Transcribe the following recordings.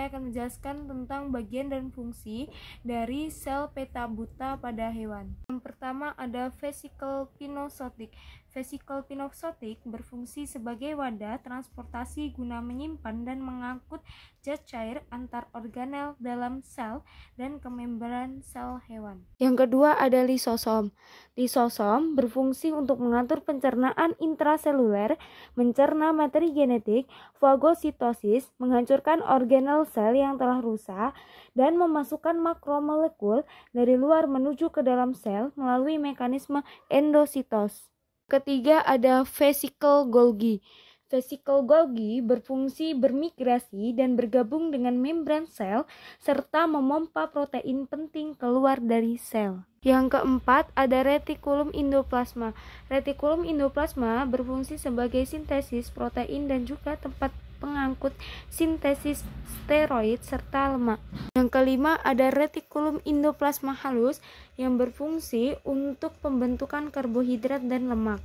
saya akan menjelaskan tentang bagian dan fungsi dari sel peta buta pada hewan. Yang pertama ada vesikel pinosotik. Vesikel pinosotik berfungsi sebagai wadah transportasi guna menyimpan dan mengangkut zat cair antar organel dalam sel dan ke membran sel hewan. Yang kedua ada lisosom. Lisosom berfungsi untuk mengatur pencernaan intraseluler, mencerna materi genetik, fagositosis, menghancurkan organel sel yang telah rusak, dan memasukkan makromolekul dari luar menuju ke dalam sel melalui mekanisme endositos. Ketiga ada vesikel Golgi. Vesikel Golgi berfungsi bermigrasi dan bergabung dengan membran sel serta memompa protein penting keluar dari sel. Yang keempat ada retikulum endoplasma. Retikulum endoplasma berfungsi sebagai sintesis protein dan juga tempat pengangkut sintesis steroid serta lemak. Yang kelima ada retikulum endoplasma halus yang berfungsi untuk pembentukan karbohidrat dan lemak.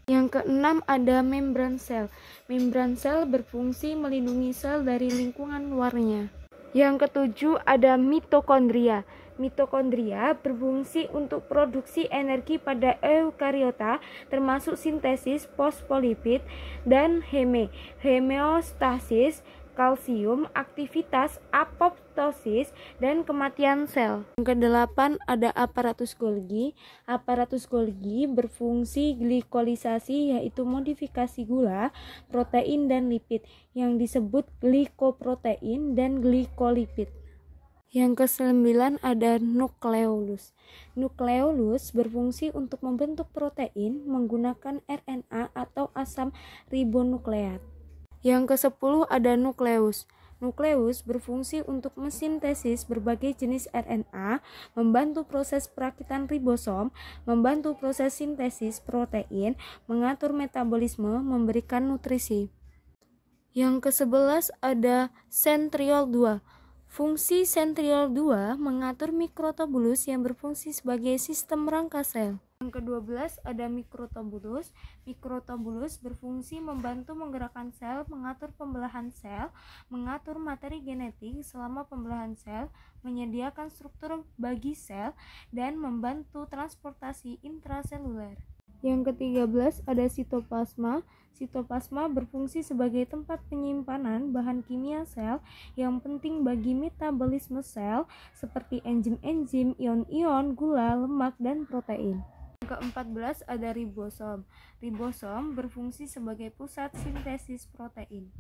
Yang keenam ada membran sel. Membran sel berfungsi melindungi sel dari lingkungan luarnya. Yang ketujuh ada mitokondria. Mitokondria berfungsi untuk produksi energi pada eukariota termasuk sintesis fosfolipid dan homeostasis kalsium, aktivitas apoptosis, dan kematian sel. Yang kedelapan ada aparatus Golgi. Aparatus Golgi berfungsi glikolisasi yaitu modifikasi gula, protein, dan lipid yang disebut glikoprotein dan glikolipid. Yang kesembilan ada nukleolus. Nukleolus berfungsi untuk membentuk protein menggunakan RNA atau asam ribonukleat. Yang ke-10 ada nukleus. Nukleus berfungsi untuk mensintesis berbagai jenis RNA, membantu proses perakitan ribosom, membantu proses sintesis protein, mengatur metabolisme, memberikan nutrisi. Yang ke-11 ada sentriol 2. Fungsi sentriol 2 mengatur mikrotubulus yang berfungsi sebagai sistem rangka sel. Yang ke-12 ada mikrotubulus. Mikrotubulus berfungsi membantu menggerakkan sel, mengatur pembelahan sel, mengatur materi genetik selama pembelahan sel, menyediakan struktur bagi sel, dan membantu transportasi intraseluler. Yang ke-13 ada sitoplasma. Sitoplasma berfungsi sebagai tempat penyimpanan bahan kimia sel yang penting bagi metabolisme sel seperti enzim-enzim, ion-ion, gula, lemak, dan protein. Yang ke-14 ada ribosom. Ribosom berfungsi sebagai pusat sintesis protein.